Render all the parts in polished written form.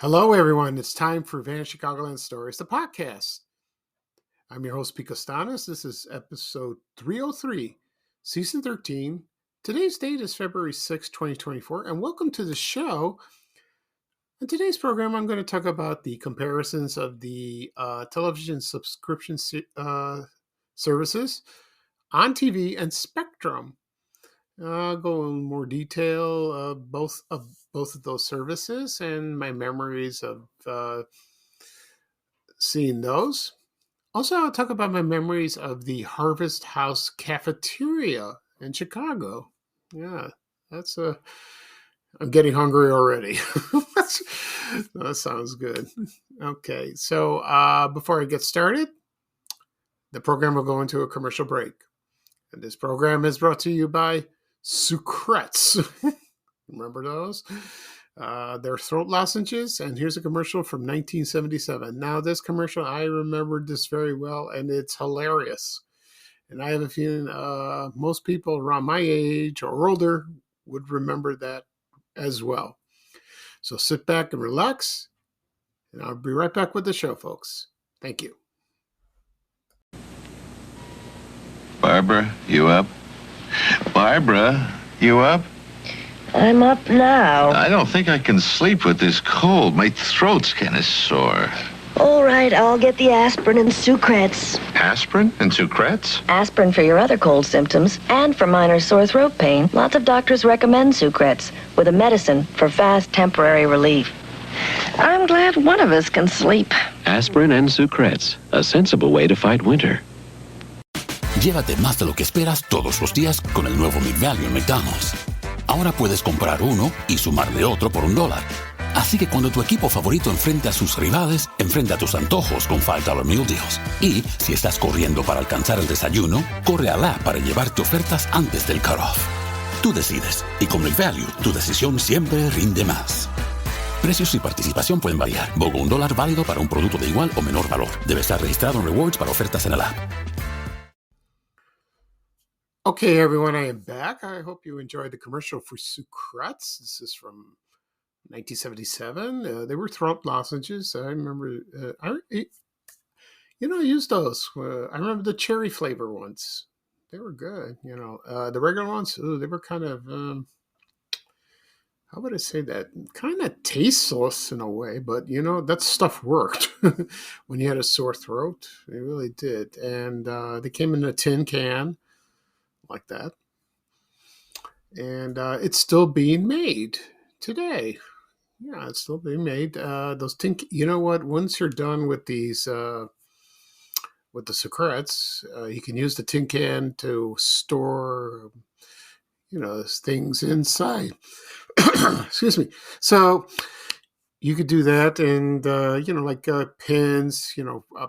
Hello, everyone. It's time for Vanished Chicagoland Stories, the podcast. I'm your host, Pete Costanis. This is episode 303, season 13. Today's date is February 6, 2024, and welcome to the show. In today's program, I'm going to talk about the comparisons of the television subscription services on TV and Spectrum. I'll go in more detail of both of those services and my memories of seeing those. Also, I'll talk about my memories of the Harvest House Cafeteria in Chicago. Yeah, I'm getting hungry already. That sounds good. Okay, so before I get started, the program will go into a commercial break. And this program is brought to you by Sucrets. Remember those? They're throat lozenges, and here's a commercial from 1977. Now, this commercial, I remembered this very well, and it's hilarious. And I have a feeling most people around my age or older would remember that as well. So sit back and relax, and I'll be right back with the show, folks. Thank you. Barbara, you up? Barbara, you up? I'm up now. I don't think I can sleep with this cold. My throat's kind of sore. All right, I'll get the aspirin and Sucrets. Aspirin and Sucrets? Aspirin for your other cold symptoms and for minor sore throat pain. Lots of doctors recommend Sucrets with a medicine for fast temporary relief. I'm glad one of us can sleep. Aspirin and Sucrets, a sensible way to fight winter. Llévate más de lo que esperas todos los días con el nuevo McValue en McDonald's. Ahora puedes comprar uno y sumarle otro por $1. Así que cuando tu equipo favorito enfrenta a sus rivales, enfrenta tus antojos con $5 Meal Deals. Y si estás corriendo para alcanzar el desayuno, corre al app para llevarte ofertas antes del cutoff. Tú decides, y con McValue, tu decisión siempre rinde más. Precios y participación pueden variar. BOGO $1 válido para un producto de igual o menor valor. Debe estar registrado en Rewards para ofertas en el app. Okay, everyone, I am back. I hope you enjoyed the commercial for Sucrets. This is from 1977. They were throat lozenges. I remember, I used those. I remember the cherry flavor ones. They were good. The regular ones, they were kind of, how would I say that? Kind of tasteless in a way, but, that stuff worked when you had a sore throat. It really did. And they came in a tin can like that. And it's still being made today. Yeah, it's still being made. Those tin, you know what? Once you're done with these, with the Sucrets, you can use the tin can to store, things inside. Excuse me. So you could do that, and like pins,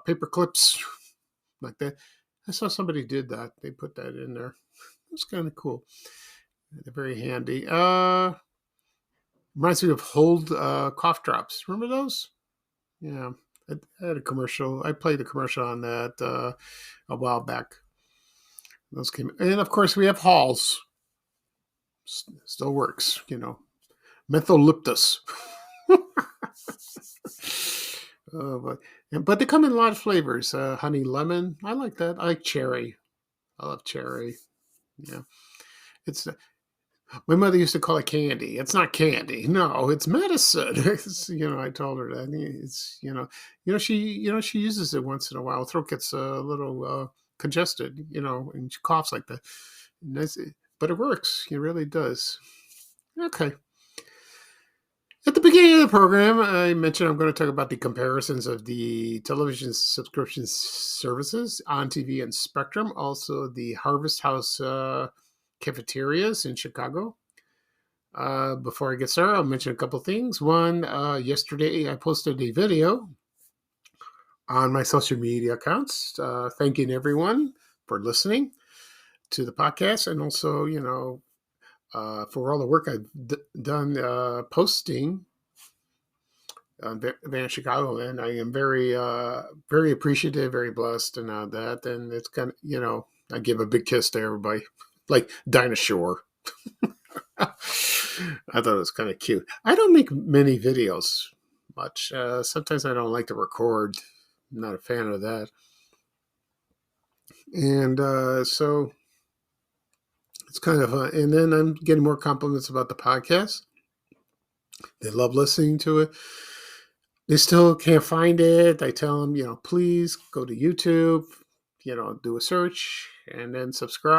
paper clips, like that. I saw somebody did that. They put that in there. It was kind of cool. They're very handy. Reminds me of Hold cough drops. Remember those? Yeah. I had a commercial. I played a commercial on that a while back. Those came. And, of course, we have Halls. Still works, Mentholyptus. But they come in a lot of flavors. Honey lemon. I like that. I like cherry. I love cherry. Yeah. It's my mother used to call it candy. It's not candy. No, it's medicine. I told her that. It's she uses it once in a while. Her throat gets a little congested, and she coughs like that. But it works. It really does. Okay. At the beginning of the program, I mentioned I'm going to talk about the comparisons of the television subscription services on TV and Spectrum, also the Harvest House Cafeterias in Chicago. Before I get started, I'll mention a couple things. One, yesterday I posted a video on my social media accounts, thanking everyone for listening to the podcast, and also, for all the work I've done posting on Van Chicago, and I am very appreciative, very blessed, and all that. And it's kind of, I give a big kiss to everybody, like Dinah Shore. I thought it was kind of cute. I don't make many videos much. Sometimes I don't like to record. I'm not a fan of that. And so it's kind of fun. And then I'm getting more compliments about the podcast. They love listening to it. They still can't find it. I tell them, please go to YouTube, do a search and then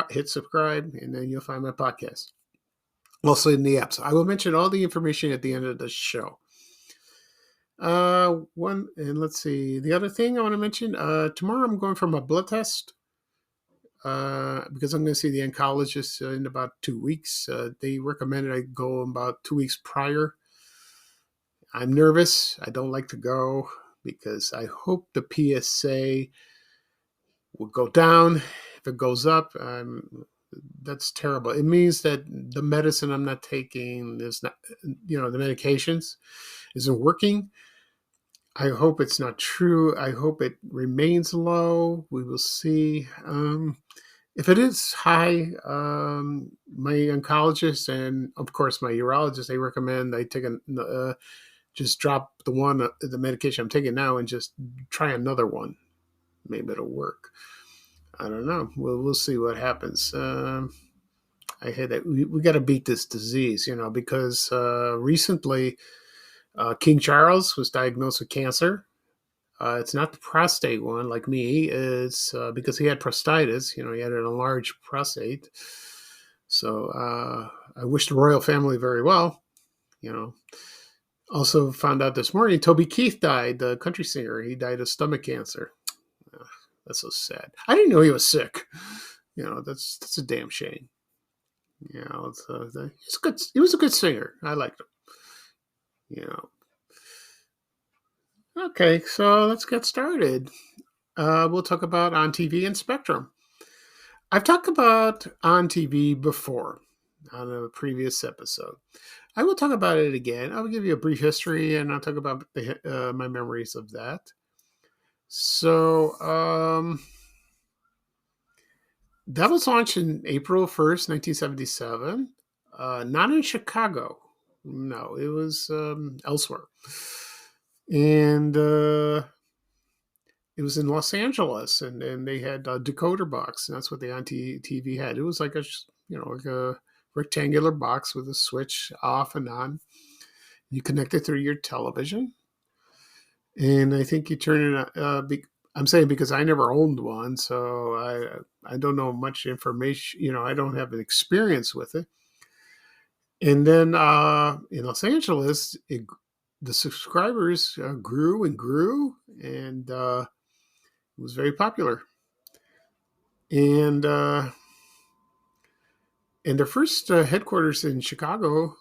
hit subscribe, and then you'll find my podcast. Also in the apps. I will mention all the information at the end of the show. Let's see. The other thing I want to mention, tomorrow I'm going for my blood test. Because I'm going to see the oncologist in about 2 weeks. They recommended I go about 2 weeks prior. I'm nervous. I don't like to go because I hope the PSA will go down. If it goes up, that's terrible. It means that the medicine I'm not taking is not, the medications isn't working. I hope it's not true. I hope it remains low. We will see. If it is high, my oncologist and, of course, my urologist, they recommend I take just drop the medication I'm taking now and just try another one. Maybe it'll work. I don't know. We'll see what happens. I hear that we got to beat this disease, because recently King Charles was diagnosed with cancer. It's not the prostate one like me. It's because he had prostatitis. He had an enlarged prostate. So I wish the royal family very well. Also found out this morning Toby Keith died, the country singer. He died of stomach cancer. That's so sad. I didn't know he was sick. That's a damn shame. He's good. He was a good singer. I liked him. Okay, so let's get started. We'll talk about On TV and Spectrum. I've talked about On TV before on a previous episode. I will talk about it again. I will give you a brief history, and I'll talk about my memories of that. So that was launched in April 1st, 1977. Not in Chicago. No, it was elsewhere. And it was in Los Angeles, and they had a decoder box, and that's what the On TV had. It was like a rectangular box with a switch off and on. You connect it through your television, and I think you turn it. I'm saying because I never owned one, so I don't know much information. I don't have an experience with it. And then in Los Angeles, the subscribers grew and grew, and it was very popular. And their first headquarters in Chicago,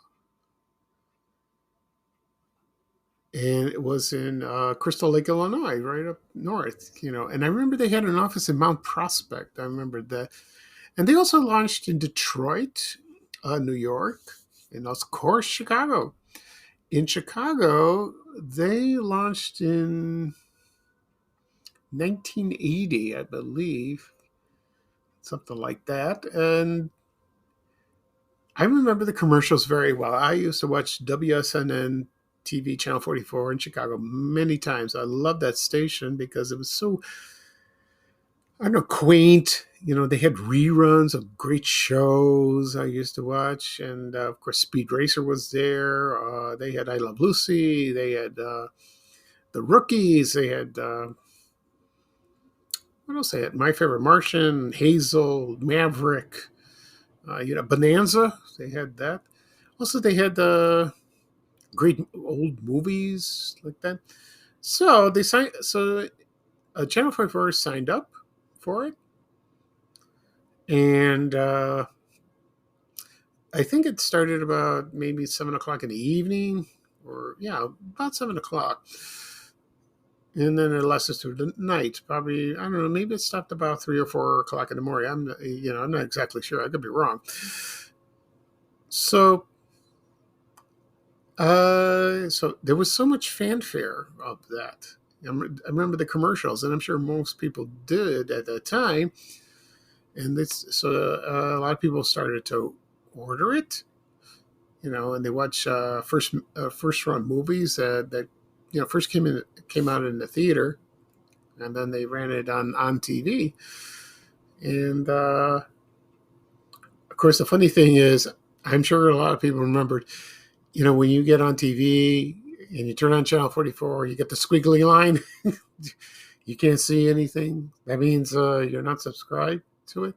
and it was in Crystal Lake, Illinois, right up north. And I remember they had an office in Mount Prospect. I remember that. And they also launched in Detroit, New York, and of course Chicago. In Chicago, they launched in 1980, I believe, something like that. And I remember the commercials very well. I used to watch WSNN TV Channel 44 in Chicago many times. I loved that station because it was so, I don't know, quaint. They had reruns of great shows I used to watch. And, of course, Speed Racer was there. They had I Love Lucy. They had The Rookies. They had, what else they had? My Favorite Martian, Hazel, Maverick, Bonanza. They had that. Also, they had great old movies like that. So they signed. So Channel 44 signed up for it, and I think it started about maybe 7 o'clock in the evening, or yeah, about 7 o'clock. And then it lasted through the night. Probably, I don't know, maybe it stopped about 3 or 4 o'clock in the morning. I'm not exactly sure. I could be wrong. So, so there was so much fanfare of that. I remember the commercials, and I'm sure most people did at that time. And a lot of people started to order it, and they watch first run movies that first came out in the theater, and then they ran it on TV. And of course, the funny thing is, I'm sure a lot of people remembered, when you get on TV and you turn on channel 44, you get the squiggly line. You can't see anything. That means you're not subscribed to it.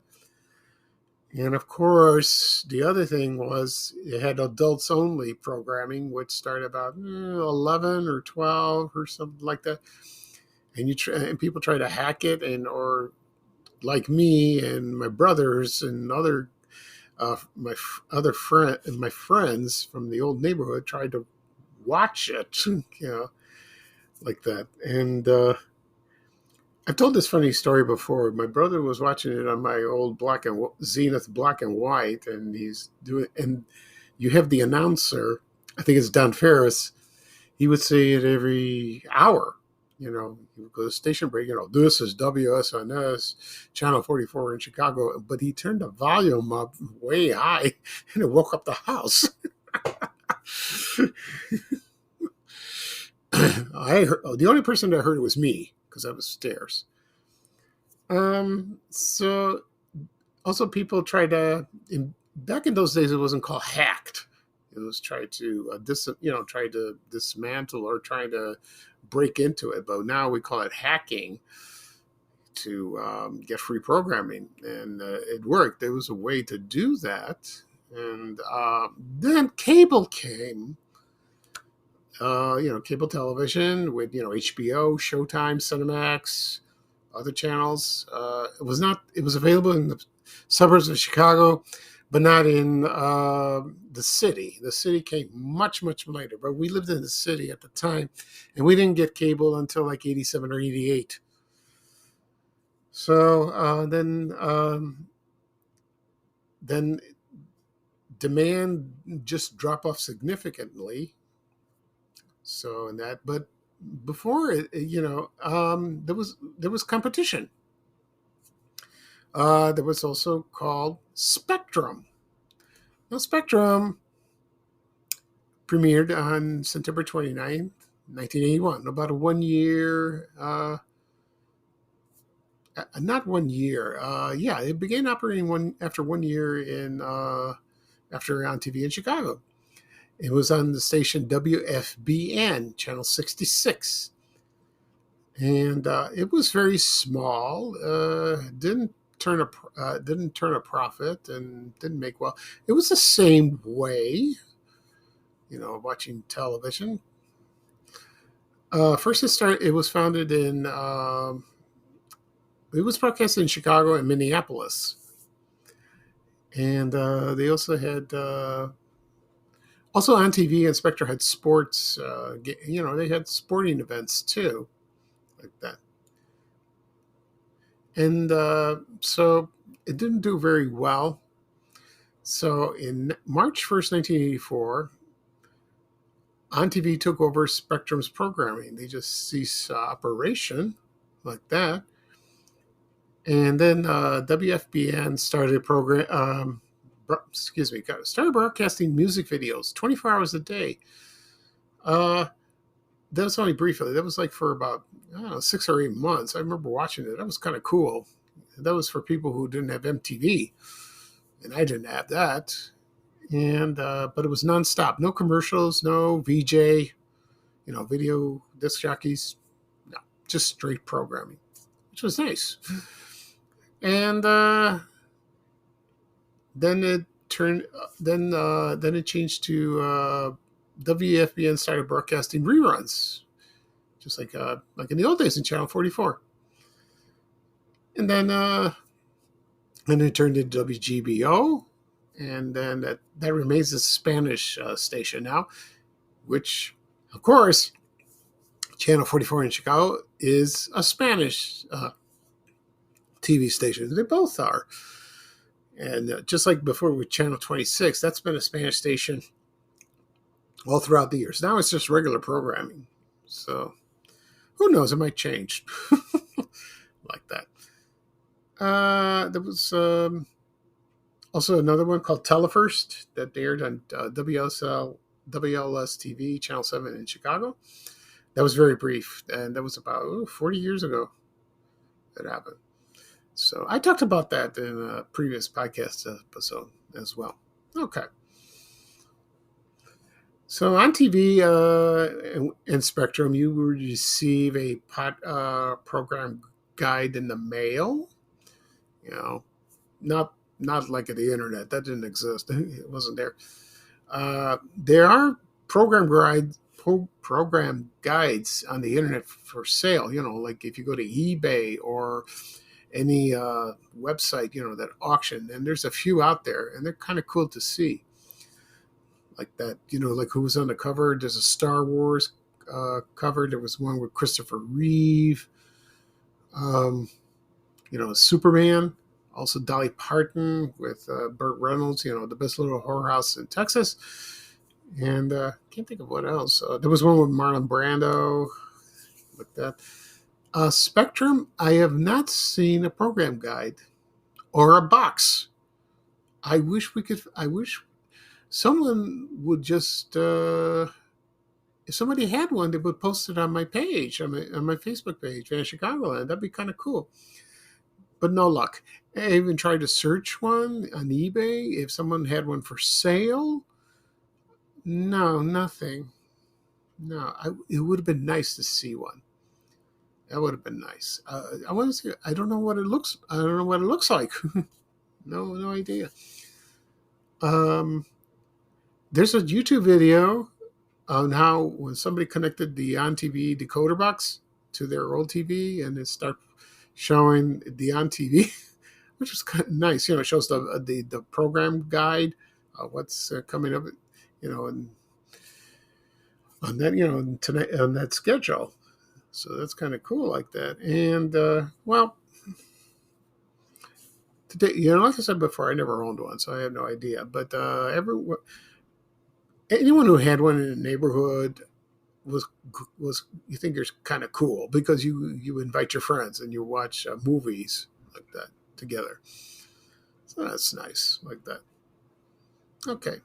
And of course, the other thing was it had adults only programming, which started about 11 or 12 or something like that. And people try to hack it, or like me and my brothers and my friends from the old neighborhood tried to watch it, like that. And I've told this funny story before. My brother was watching it on my old Zenith black and white, and and you have the announcer. I think it's Don Ferris. He would say it every hour. He would go to station break. This is WSNS channel 44 in Chicago, but he turned the volume up way high, and it woke up the house. The only person that heard it was me, because I was upstairs. So also people tried back in those days, it wasn't called hacked. It was try to dismantle or try to break into it. But now we call it hacking to get free programming, and it worked. There was a way to do that, and then cable came. Cable television with HBO, Showtime, Cinemax, other channels. It was available in the suburbs of Chicago, but not in the city. The city came much, much later, but we lived in the city at the time, and we didn't get cable until like 87 or 88. So then demand just dropped off significantly. So in that, but before it, there was competition. There was also called Spectrum. Now, Spectrum premiered on September 29th, 1981. About a 1 year, not 1 year. Yeah, it began operating after 1 year after on TV in Chicago. It was on the station WFBN, channel 66. And it was very small. Didn't turn a profit and didn't make well. It was the same way, watching television. First, it was founded in. It was broadcast in Chicago and Minneapolis, and they also had. Also on TV, and Spectre had sports. They had sporting events too, like that. And so it didn't do very well. So in March 1st, 1984, On TV took over Spectrum's programming. They just ceased operation like that. And then WFBN started started broadcasting music videos 24 hours a day. That was only briefly. That was like for about 6 or 8 months. I remember watching it. That was kind of cool. That was for people who didn't have MTV, and I didn't have that. And but it was nonstop. No commercials. No VJ. Video disc jockeys. No, just straight programming, which was nice. And then it turned. Then it changed to WFBN started broadcasting reruns, just like in the old days in Channel 44. And then it turned into WGBO, and then that remains a Spanish station now, which, of course, Channel 44 in Chicago is a Spanish TV station. They both are. And just like before with Channel 26, that's been a Spanish station all throughout the years. Now it's just regular programming. So who knows? It might change like that. There was also another one called Telefirst that aired on WLS TV, Channel 7 in Chicago. That was very brief, and that was about 40 years ago that happened. So I talked about that in a previous podcast episode as well. Okay. So on TV and Spectrum, you would receive a program guide in the mail. You know, not like at the internet. That didn't exist. It wasn't there. There are program guides on the internet for sale. You know, like if you go to eBay or any website, that auction, and there's a few out there, and they're kind of cool to see. Like that, like who was on the cover. There's a Star Wars cover. There was one with Christopher Reeve. Superman. Also Dolly Parton with Burt Reynolds. The Best Little Whorehouse in Texas. And can't think of what else. There was one with Marlon Brando. Like that. Spectrum, I have not seen a program guide or a box. I wish someone would just, if somebody had one, they would post it on my page, on my Facebook page, Van Chicagoland. That'd be kind of cool. But no luck. I even tried to search one on eBay. If someone had one for sale, no, nothing. No, it would have been nice to see one. That would have been nice. I want to see. I don't know what it looks. I don't know what it looks like. No idea. There's a YouTube video on how when somebody connected the on TV decoder box to their old TV and it started showing the on TV, which was kind of nice. It shows the program guide, what's coming up, and on that, tonight on that schedule. So that's kind of cool like that. And, today, like I said before, I never owned one, so I have no idea. But anyone who had one in the neighborhood was you think it's kind of cool because you invite your friends and you watch movies like that together. So that's nice like that. Okay.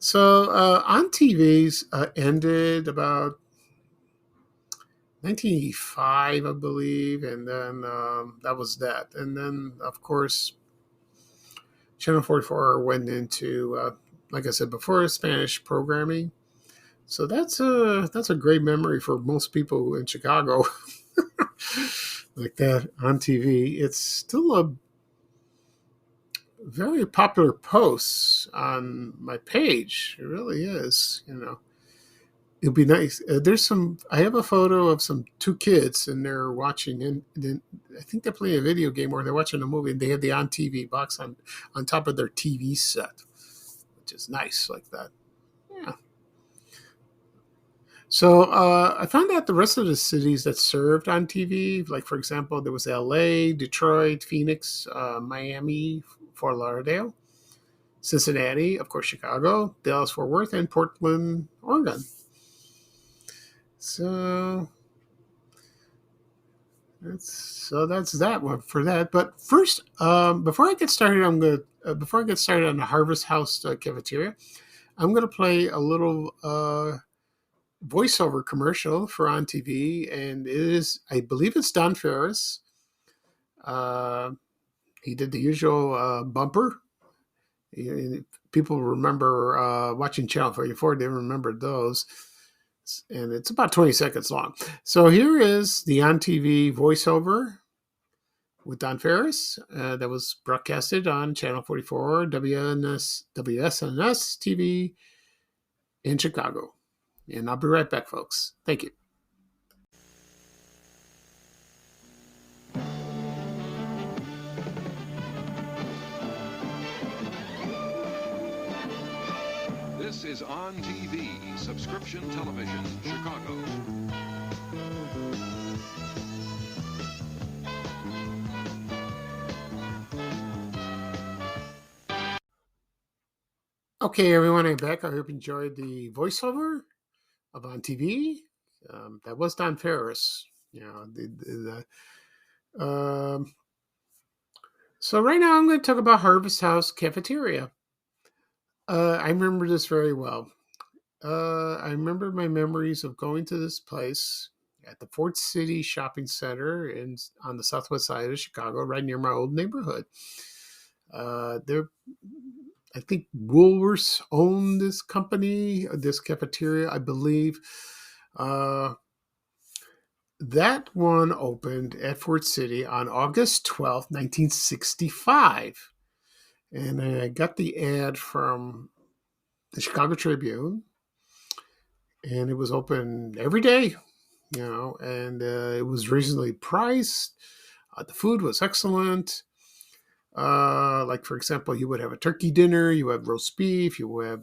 So on TVs ended about 1985, I believe, and then that was that. And then, of course, Channel 44 went into, like I said before, Spanish programming. So that's a great memory for most people in Chicago, like that on TV. It's still a very popular post on my page. It really is, It'd be nice. I have a photo of two kids and they're watching, and then I think they're playing a video game or they're watching a movie and they have the on TV box on top of their TV set, which is nice like that. Yeah. So I found out the rest of the cities that served on TV, like for example, there was LA, Detroit, Phoenix, Miami, Fort Lauderdale, Cincinnati, of course, Chicago, Dallas, Fort Worth, and Portland, Oregon. So that's that one for that. But first, before I get started, on the Harvest House Cafeteria, I'm gonna play a little voiceover commercial for on TV, and I believe it's Don Ferris. He did the usual bumper. People remember watching Channel 44. They remember those. And it's about 20 seconds long. So here is the on TV voiceover with Don Ferris that was broadcasted on Channel 44 WSNS TV in Chicago. And I'll be right back, folks. Thank you. is On TV, subscription television, Chicago. Okay, everyone, I'm back. I hope you enjoyed the voiceover of On TV. That was Don Ferris. Um, so right now I'm going to talk about Harvest House Cafeteria. I remember this very well. I remember my memories of going to this place at the Fort City Shopping Center on the southwest side of Chicago, right near my old neighborhood. There, I think Woolworths owned this company, this cafeteria, I believe. That one opened at Fort City on August 12th, 1965. And I got the ad from the Chicago Tribune, and it was open every day, and it was reasonably priced. The food was excellent. Like, for example, you would have a turkey dinner, you have roast beef, you have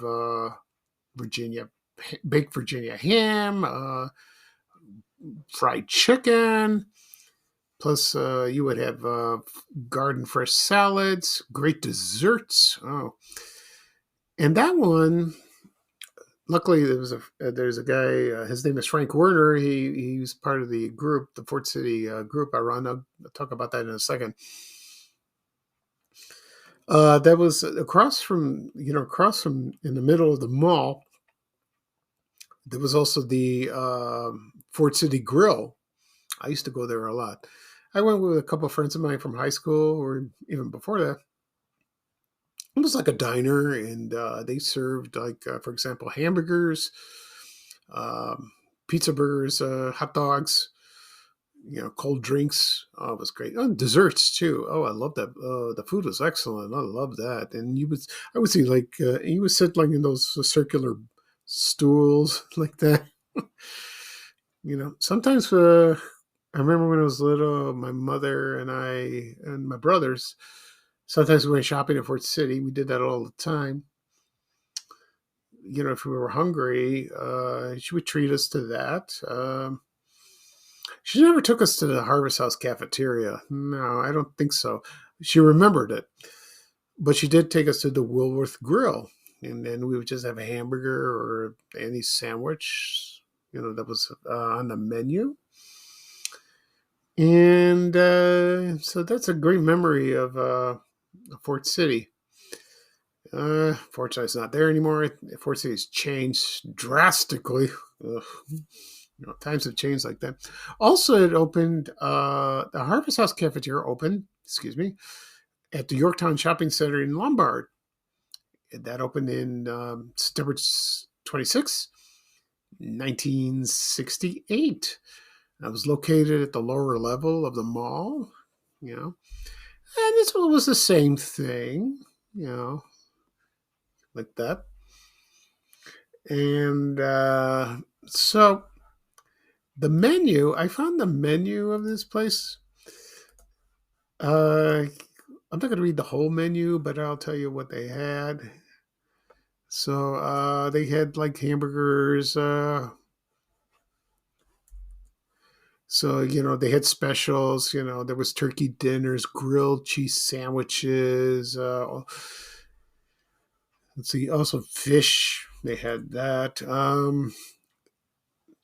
baked Virginia ham, fried chicken. Plus, you would have garden fresh salads, great desserts. Oh, and that one, luckily, there's a guy. His name is Frank Werner. He's part of the group, the Fort City group I run. I'll talk about that in a second. That was across from in the middle of the mall. There was also the Fort City Grill. I used to go there a lot. I went with a couple of friends of mine from high school, or even before that. It was like a diner, and they served, like, for example, hamburgers, pizza burgers, hot dogs, cold drinks. Oh, it was great. Oh, desserts too. Oh, I love that. The food was excellent. I love that. And I would see, like, you would sit like in those circular stools like that. Sometimes I remember when I was little, my mother and I and my brothers, sometimes we went shopping at Fort City. We did that all the time. If we were hungry, she would treat us to that. She never took us to the Harvest House Cafeteria. No, I don't think so. She remembered it. But she did take us to the Woolworth Grill. And then we would just have a hamburger or any sandwich, that was on the menu. And so that's a great memory of Fort City. Fortunately, it's not there anymore. Fort City's changed drastically. Ugh. Times have changed like that. Also, it opened, the Harvest House Cafeteria opened, at the Yorktown Shopping Center in Lombard. That opened in September 26, 1968. I was located at the lower level of the mall, and this one was the same thing, like that. And so I found the menu of this place. I'm not going to read the whole menu, but I'll tell you what they had. So they had, like, hamburgers. So, they had specials. There was turkey dinners, grilled cheese sandwiches. Let's see, also fish. They had that.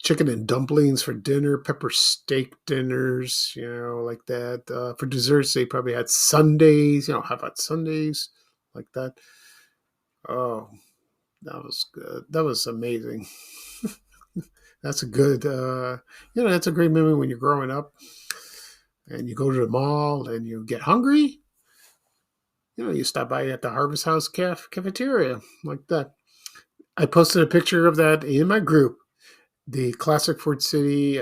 Chicken and dumplings for dinner, pepper steak dinners, like that. For desserts, they probably had sundaes. How about sundaes? Like that. Oh, that was good. That was amazing. That's a good, that's a great memory when you're growing up and you go to the mall and you get hungry. You stop by at the Harvest House Cafeteria, like that. I posted a picture of that in my group, the Classic Fort City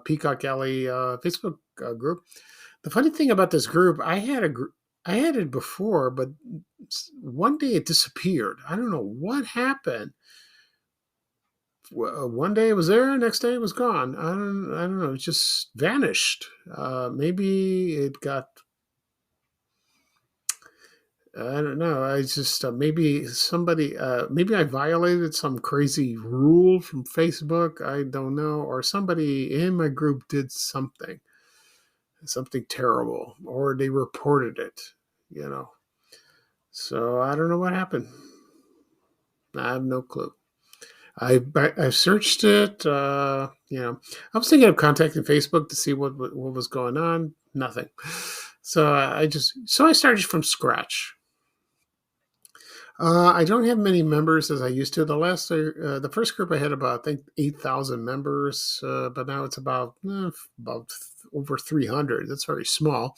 Peacock Alley Facebook group. The funny thing about this group, I had it before, but one day it disappeared. I don't know what happened. One day it was there, next day it was gone. I don't know. It just vanished. Maybe it got I don't know. I just maybe somebody, maybe I violated some crazy rule from Facebook. I don't know, or somebody in my group did something terrible, or they reported it. You know, so I don't know what happened. I have no clue. I searched it. I was thinking of contacting Facebook to see what was going on. Nothing. So I started from scratch. I don't have many members as I used to. The first group I had about I think 8,000 members, but now it's about over 300. That's very small,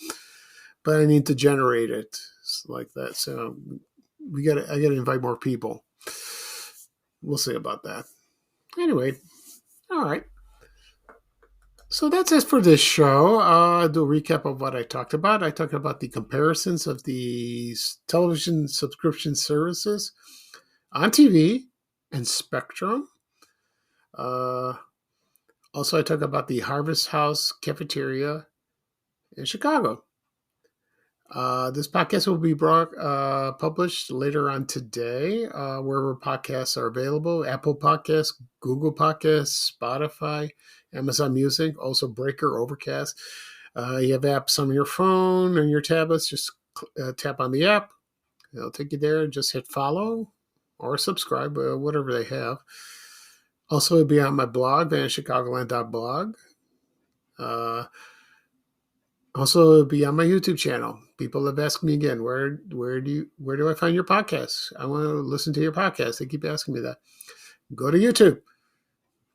but I need to generate it like that. So I got to invite more people. We'll see about that. Anyway, all right. So that's it for this show. I'll do a recap of what I talked about. I talked about the comparisons of the television subscription services on TV and Spectrum. Uh, Also, I talked about the Harvest House Cafeteria in Chicago. This podcast will be published later on today, wherever podcasts are available: Apple Podcasts, Google Podcasts, Spotify, Amazon Music, also Breaker, Overcast. You have apps on your phone and your tablets. Just tap on the app. It'll take you there. Just hit follow or subscribe, whatever they have. Also, it'll be on my blog, vanchicagoland.blog. Also, it'll be on my YouTube channel. People have asked me again, where do I find your podcasts? I want to listen to your podcast. They keep asking me that. Go to YouTube.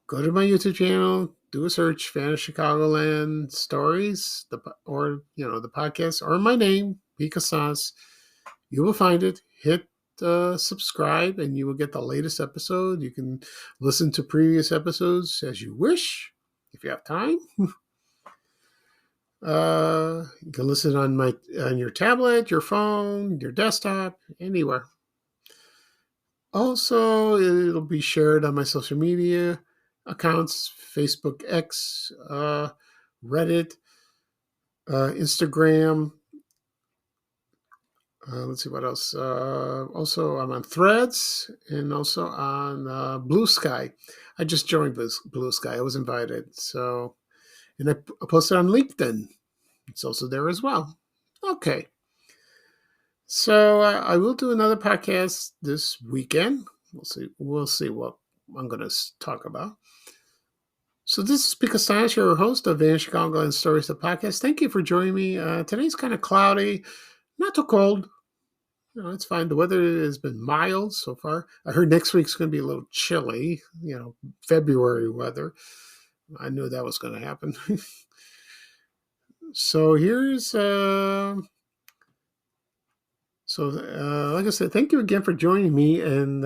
Go to my YouTube channel. Do a search, Fan of Chicagoland Stories, the podcast, or my name, Pika Sans. You will find it. Hit subscribe, and you will get the latest episode. You can listen to previous episodes as you wish, if you have time. You can listen on your tablet, your phone, your desktop, anywhere. Also, it'll be shared on my social media accounts: Facebook, X, Reddit, Instagram. Let's see what else. Also, I'm on Threads and also on Blue Sky. I just joined Blue Sky. I was invited. So, and I posted on LinkedIn. It's also there as well. Okay. So I will do another podcast this weekend. We'll see what I'm going to talk about. So this is Pika Science, your host of Van Chicagoland Stories, the podcast. Thank you for joining me. Today's kind of cloudy, not too cold. It's fine. The weather has been mild so far. I heard next week's going to be a little chilly. February weather. I knew that was going to happen. So here's like I said, thank you again for joining me, and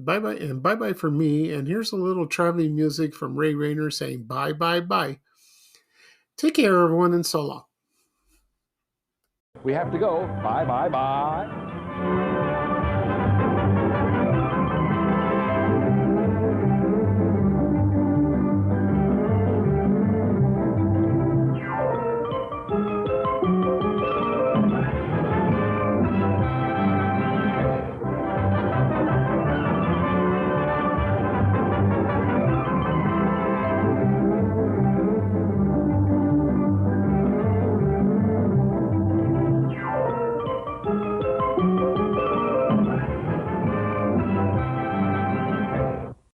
bye-bye for me. And here's a little traveling music from Ray Rayner saying bye, bye, bye. Take care, everyone, and so long. We have to go. Bye, bye, bye.